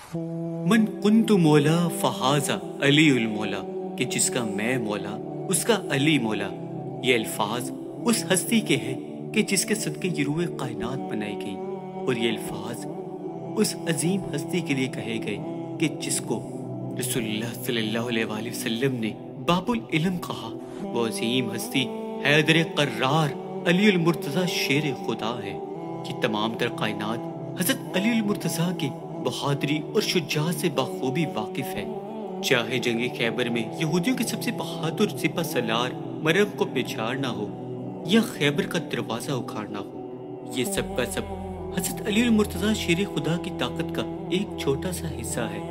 मन कुन्तु मौला फहाजा अलीउल मौला, कि जिसका मैं मौला उसका अली मौला। ये अल्फाज उस हस्ती के हैं कि जिसके सदके ये रूह कायनात बनाई गई, और ये अल्फाज उस अजीम हस्ती के लिए कहे गए कि जिसको रसूलुल्लाह सल्लल्लाहु अलैहि वसल्लम ने बाबुल इल्म कहा। वो अजीम हस्ती हैदर कर्रार अलीउल मुर्तज़ा शेर खुदा है कि तमाम तर कायनात हजरत अलीउल मुर्तज़ा की बहादुरी और शुजाअत से बाखूबी वाकिफ है। चाहे जंगे खैबर में यहूदियों के सबसे बहादुर सिपा सलार मरहम को पिछाड़ना हो या खैबर का दरवाजा उखाड़ना हो, ये सब का सब हजरत अलीउल मुर्तज़ा शेर खुदा की ताकत का एक छोटा सा हिस्सा है।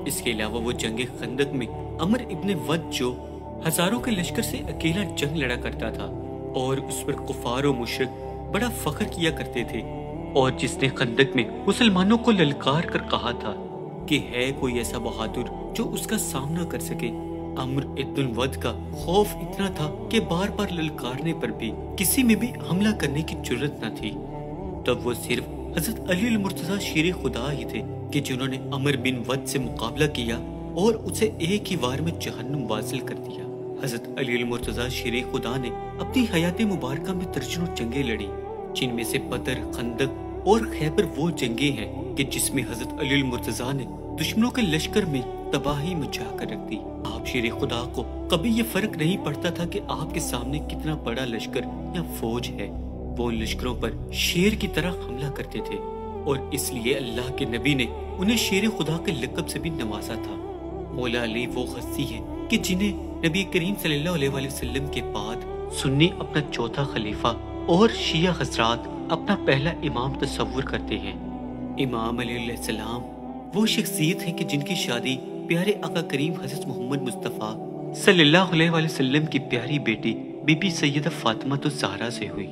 इसके अलावा वो जंगे खंदक में अमर इब्ने वद जो हजारों के लश्कर से अकेला जंग लड़ा करता था और उस पर कुफार और मुशरिक बड़ा फख्र किया करते थे, और जिसने खंदक में मुसलमानों को ललकार कर कहा था कि है कोई ऐसा बहादुर जो उसका सामना कर सके। अम्र इब्नुल वद का खौफ इतना था कि बार बार ललकारने पर भी किसी में भी हमला करने की जुर्रत न थी। तब वो सिर्फ हजरत अलीउल मुर्तज़ा शेर खुदा ही थे कि जिन्होंने अमर बिन वद से मुकाबला किया और उसे एक ही वार में जहन्नुम वासिल कर दिया। हजरत अलीउल मुर्तज़ा शेर खुदा ने अपनी हयात मुबारक में दर्जनों जंगें लड़ी, जिनमें से बदर, खंदक और खैबर वो जंगे हैं कि जिसमें हजरत अलीउल मुर्तज़ा ने दुश्मनों के लश्कर में तबाही मचा कर रख दी। आप शेर खुदा को कभी ये फर्क नहीं पड़ता था कि आपके सामने कितना बड़ा लश्कर या फौज है। वो लश्करों पर शेर की तरह हमला करते थे, और इसलिए अल्लाह के नबी ने उन्हें शेर खुदा के लक़ब से भी नवाजा था। मौला अली वो हस्ती है कि जिन्हें नबी करीम सल्लल्लाहु अलैहि वसल्लम के बाद सुन्नी अपना चौथा खलीफा और शिया हज़रात अपना पहला इमाम तस्वुर करते हैं। इमाम अली अलैहिस्सलाम वो शख्सियत है कि जिनकी शादी प्यारे आका करीम हज़रत मोहम्मद मुस्तफ़ा सल्लल्लाहु अलैहि वसल्लम की प्यारी बेटी बीबी सैयदा फातिमा तो ज़हरा से हुई।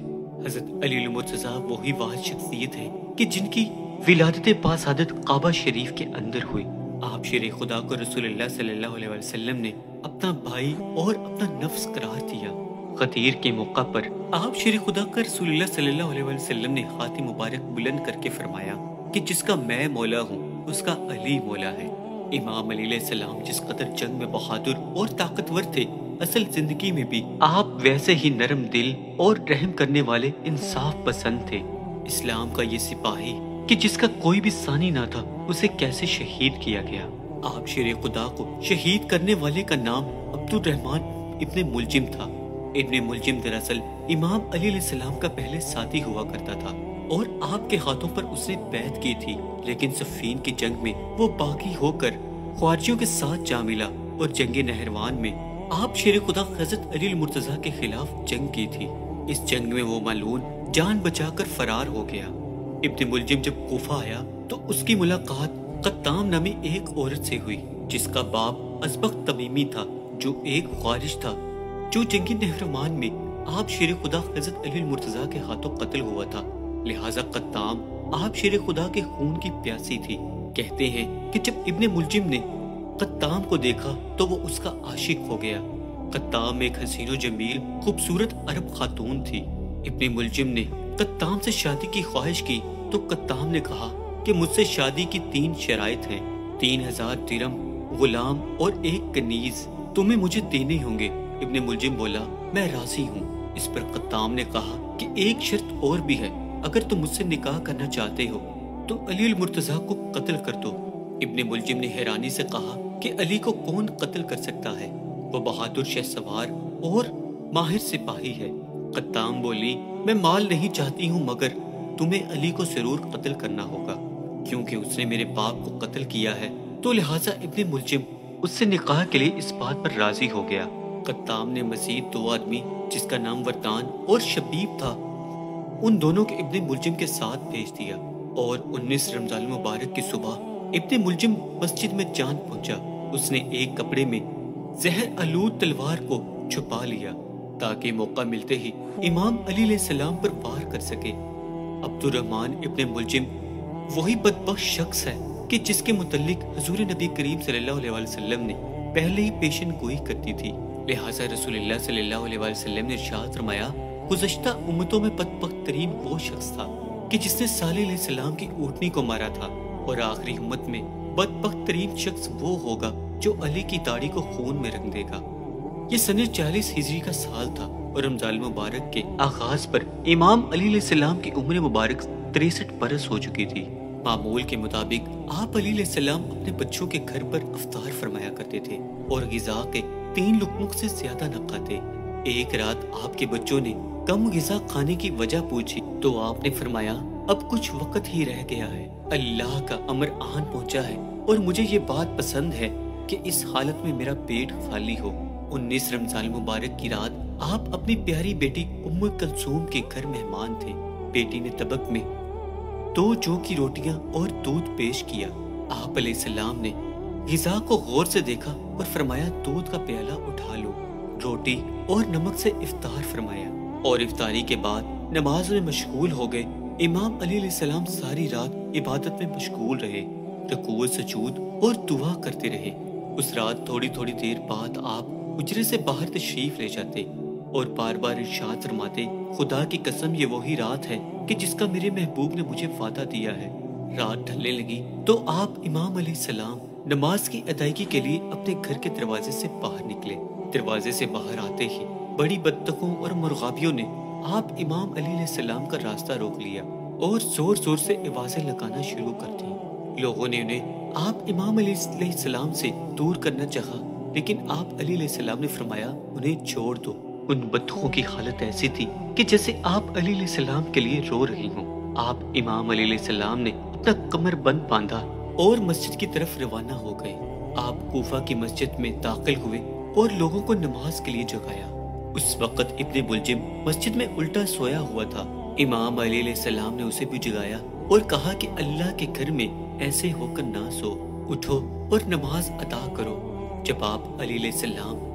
हज़रत अलीउल मुर्तज़ा वही वाहिद शख्सियत है कि जिनकी विलादत बासादत काबा शरीफ के अंदर हुई। आप शेर खुदा को रसूलुल्लाह सल्लल्लाहु अलैहि वसल्लम ने अपना भाई और अपना नफ्स करार दिया। गदीर के मौका पर आप शेर खुदा का रसूलुल्लाह सल्लल्लाहु अलैहि वसल्लम ने हाथी मुबारक बुलंद करके फरमाया कि जिसका मैं मौला हूँ उसका अली मौला है। इमाम अली अलैहिस्सलाम जिस कदर जंग में बहादुर और ताकतवर थे, असल जिंदगी में भी आप वैसे ही नरम दिल और रहम करने वाले इंसाफ पसंद थे। इस्लाम का ये सिपाही कि जिसका कोई भी सानी ना था, उसे कैसे शहीद किया गया। आप शेर खुदा को शहीद करने वाले का नाम अब्दुर रहमान इब्ने मुलजिम था। इब्ने मुलजिम दरअसल इमाम अली अलैहिस्सलाम का पहले साथी हुआ करता था और आपके हाथों पर उसने बैत की थी, लेकिन सफ़ीन की जंग में वो बागी होकर ख्वारिजियों के साथ जा मिला और जंगे नहरवान में आप शेर खुदा हज़रत अलीउल मुर्तज़ा के खिलाफ जंग की थी। इस जंग में वो मालून जान बचाकर फरार हो गया। इब्ने मुलजिम जब कूफा आया तो उसकी मुलाकात कत्ताम नामी एक औरत से हुई, जिसका बाप अज़बक तमीमी था, जो एक ख्वारिज था जो जंगी नहरवान में आप शेर खुदा हज़रत अलीउल मुर्तज़ा के हाथों कत्ल हुआ था। लिहाजा कत्ताम आप शेर खुदा के खून की प्यासी थी। कहते हैं कि जब इब्ने मुलजिम ने कत्ताम को देखा तो वो उसका आशिक हो गया। कत्ताम एक हसीनो जमील खूबसूरत अरब खातून थी। इब्ने मुलजिम ने कत्ताम से शादी की ख्वाहिश की तो कत्ताम ने कहा कि मुझसे शादी की 3 शराइत हैं, 3000 दिरहम, गुलाम और एक कनीज तुम्हें मुझे देने होंगे। इब्ने मुलजिम बोला, मैं राजी हूँ। इस पर कत्ताम ने कहा कि एक शर्त और भी है, अगर तुम मुझसे निकाह करना चाहते हो तो अलीउल मुर्तज़ा को कत्ल कर दो। इब्ने मुलजिम ने हैरानी से कहा कि अली को कौन कत्ल कर सकता है, वो बहादुर शहसवार और माहिर सिपाही है। कत्ताम बोली, मैं माल नहीं चाहती हूँ, मगर तुम्हें अली को जरूर कत्ल करना होगा, क्योंकि उसने मेरे बाप को कत्ल किया है। तो लिहाजा इब्ने मुलजिम उससे निकाह के लिए इस बात पर राजी हो गया। कत्ताम ने मजीद 2 आदमी, जिसका नाम वरदान और शबीब था, उन दोनों के इब्ने मुलजिम के साथ भेज दिया, और 19 रमजान मुबारक की सुबह इब्ने मुलजिम मस्जिद में जान पहुंचा। उसने एक कपड़े में जहर आलूद तलवार को छुपा लिया ताकि मौका मिलते ही इमाम अली अलैहिस्सलाम पर वार कर सके। अब्दुर रहमान इब्ने मुलजिम वही बदबख्त शख्स है कि जिसके मुतल्लिक हुजूर नबी करीम सल्लल्लाहु अलैहि वसल्लम ने पहले ही पेशन गोई करती थी। लिहाजा रसूलुल्लाह सल्लल्लाहु अलैहि वसल्लम ने इरशाद फरमाया, गुज़श्ता उम्मतों में बदबख्त तरीन वो शख्स था कि जिसने सालेह अलैहिस्सलाम की ऊँटनी को मारा था, और आखिरी उम्मत में बदबख्त तरीन शख्स वो होगा जो अली की दाढ़ी को खून में रंग देगा। ये सन 40 हिजरी का साल था और रमजान मुबारक के आगाज पर इमाम अली सलाम की उम्र मुबारक 63 बरस हो चुकी थी। मामूल के मुताबिक आप अली सलाम अपने बच्चों के घर पर अफ्तार फरमाया करते थे और गिजा के 3 लुकमों से ज्यादा न खाते। एक रात आपके बच्चों ने कम गिजा खाने की वजह पूछी तो आपने फरमाया, अब कुछ वक्त ही रह गया है, अल्लाह का अमर आन पहुंचा है और मुझे ये बात पसंद है कि इस हालत में मेरा पेट खाली हो। 19 रमजान मुबारक की रात आप अपनी प्यारी बेटी उम्म कलसूम के घर मेहमान थे। बेटी ने तबक में 2 जौ की रोटियां और दूध पेश किया। आप अलैहिस्सलाम ने गिजा को गौर से देखा और फरमाया, दूध का प्याला उठा लो। रोटी और नमक से इफ्तार फरमाया और इफ्तारी के बाद नमाज में मशगूल हो गए। इमाम अली सलाम सारी रात इबादत में मशगूल रहे, रुकू सजूद और दुआ करते रहे। उस रात थोड़ी थोड़ी देर बाद आप हुजरे से बाहर तशरीफ ले जाते और बार बार इरशाद फरमाते, खुदा की कसम ये वही रात है कि जिसका मेरे महबूब ने मुझे वादा दिया है। रात ढलने लगी तो आप इमाम अलैहिस्सलाम नमाज की अदायगी के लिए अपने घर के दरवाजे से बाहर निकले। दरवाजे से बाहर आते ही बड़ी बत्तखों और मुर्गाबियों ने आप इमाम अलैहिस्सलाम का रास्ता रोक लिया और जोर जोर से आवाजें लगाना शुरू कर दी। लोगों ने उन्हें आप इमाम अलैहिस्सलाम से दूर करना चाहा, लेकिन आप अलैहिस्सलाम ने फरमाया, उन्हें छोड़ दो। उन बत्तखों की हालत ऐसी थी कि जैसे आप अलैहिस्सलाम के लिए रो रही हों। आप इमाम अलैहिस्सलाम ने अपना कमर बंद बांधा और मस्जिद की तरफ रवाना हो गए। आप कूफा की मस्जिद में दाखिल हुए और लोगों को नमाज के लिए जगाया। उस वक्त इब्ने मुलजिम मस्जिद में उल्टा सोया हुआ था। इमाम अलैहिस्सलाम ने उसे भी जगाया और कहा कि अल्लाह के घर में ऐसे होकर ना सो, उठो और नमाज अदा करो। जब आप अलैहिस्सलाम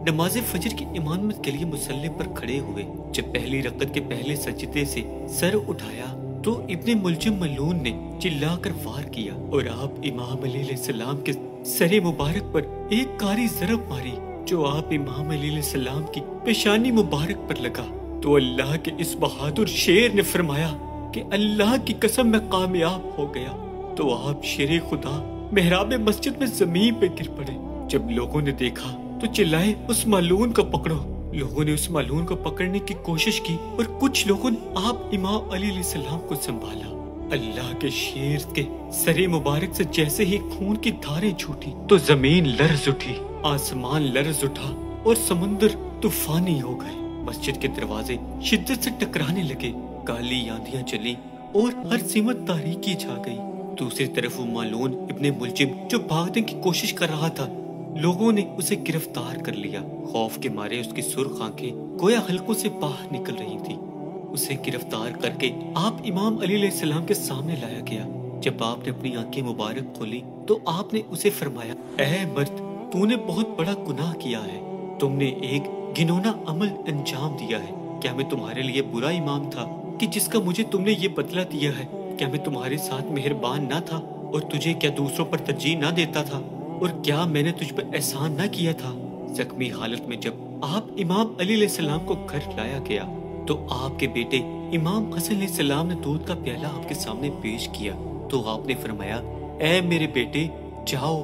नमाज फजर की इमामत के लिए मुसल्ले पर खड़े हुए, जब पहली रकत के पहले सजदे से सर उठाया तो इब्ने मुलजिम मलून ने चिल्लाकर वार किया और आप इमाम अलैहिस्सलाम के सरे मुबारक पर एक कारी ज़रब मारी जो आप इमाम अलैहिस्सलाम की पेशानी मुबारक पर लगा। तो अल्लाह के इस बहादुर शेर ने फरमाया कि अल्लाह की कसम मैं कामयाब हो गया। तो आप शेर खुदा मेहराब मस्जिद में जमीन पे गिर पड़े। जब लोगों ने देखा तो चिल्लाए, उस मालून को पकड़ो। लोगों ने उस मालून को पकड़ने की कोशिश की और कुछ लोगों ने आप इमाम अलैहिस्सलाम को संभाला। अल्लाह के शेर के सरे मुबारक से जैसे ही खून की धारें छूटी तो जमीन लर्ज उठी, आसमान लर्ज उठा और समुंदर तूफानी हो गए। मस्जिद के दरवाजे शिद्दत से टकराने लगे, काली आंधियां चली और हर सीमत तारीकी छा गई। दूसरी तरफ वो मालून इब्ने मुलजिम जो भागने की कोशिश कर रहा था, लोगों ने उसे गिरफ्तार कर लिया। खौफ के मारे उसकी सुर्ख आंखें गोया हलकों से बाहर निकल रही थी। उसे गिरफ्तार करके आप इमाम अलैहिस्सलाम के सामने लाया गया। जब आपने अपनी आंखें मुबारक खोली तो आपने उसे फरमाया, ऐ मर्द, तूने बहुत बड़ा गुनाह किया है। तुमने एक घिनौना अमल अंजाम दिया है। क्या मैं तुम्हारे लिए बुरा इमाम था कि जिसका मुझे तुमने ये बदला दिया है? क्या मैं तुम्हारे साथ मेहरबान ना था और तुझे क्या दूसरों पर तरजीह ना देता था? और क्या मैंने तुझ पर एहसान ना किया था? जख्मी हालत में जब आप इमाम अलैहिस्सलाम को घर लाया गया तो आपके बेटे इमाम हसन अलैहिस्सलाम ने दूध का प्याला आपके सामने पेश किया। तो आपने फरमाया, ऐ मेरे बेटे, जाओ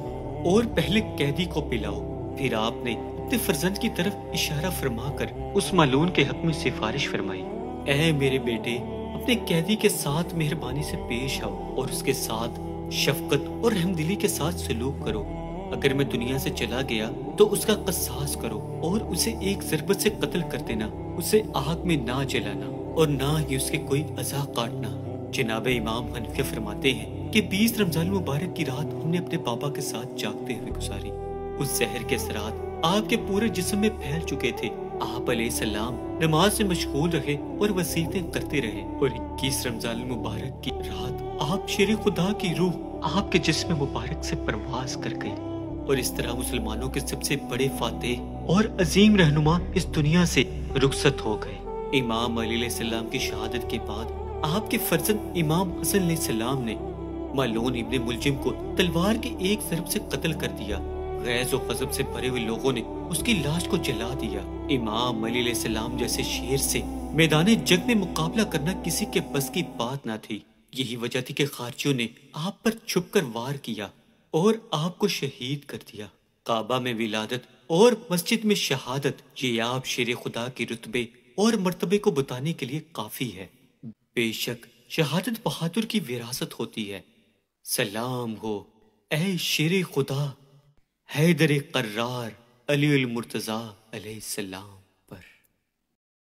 और पहले कैदी को पिलाओ। फिर आपने अपने फर्जंद की तरफ इशारा फरमाकर उस मालून के हक में सिफारिश फरमाई, ऐ मेरे बेटे, अपने कैदी के साथ मेहरबानी से पेश आओ और उसके साथ शफकत और रहमदिली के साथ सलूक करो। अगर मैं दुनिया से चला गया तो उसका कसास करो और उसे एक ज़रबत से कत्ल कर देना। उसे आग में ना जलाना और ना ही उसके कोई अज़ा काटना। जनाब इमाम हनफी फरमाते हैं कि 20 रमजान मुबारक की रात हमने अपने बाबा के साथ जागते हुए गुजारी। उस जहर के असरात आपके पूरे जिस्म में फैल चुके थे। आप अलैहिस्सलाम नमाज से मशगूल रहे और वसीयतें करते रहे और 21 रमजान मुबारक की रात आप शेर खुदा की रूह आपके जिस्म मुबारक से परवाज कर गई और इस तरह मुसलमानों के सबसे बड़े फातेह और अजीम रहनुमा इस दुनिया से रुखसत हो गए। इमाम अलैहिस्सलाम की शहादत के बाद आपके फर्जंद इमाम हसन अलैहिस्सलाम ने मालून इब्ने मुलजिम को तलवार की एक ज़रब से कत्ल कर दिया। गैज़ और ग़ज़ब से भरे हुए लोगों ने उसकी लाश को जला दिया। इमाम अली अलैहिस्सलाम जैसे शेर से मैदान जंग में मुकाबला करना किसी के बस की बात न थी। यही वजह थी कि खारजियों ने आप पर छुपकर वार किया। और आपको शहीद कर दिया। काबा में विलादत और मस्जिद में शहादत, ये आप शेर खुदा के रुतबे और मर्तबे को बताने के लिए काफी है। बेशक शहादत बहादुर की विरासत होती है। सलाम हो ऐ शेर खुदा हैदर कर्रार अली मुर्तजा अलैहिस्सलाम।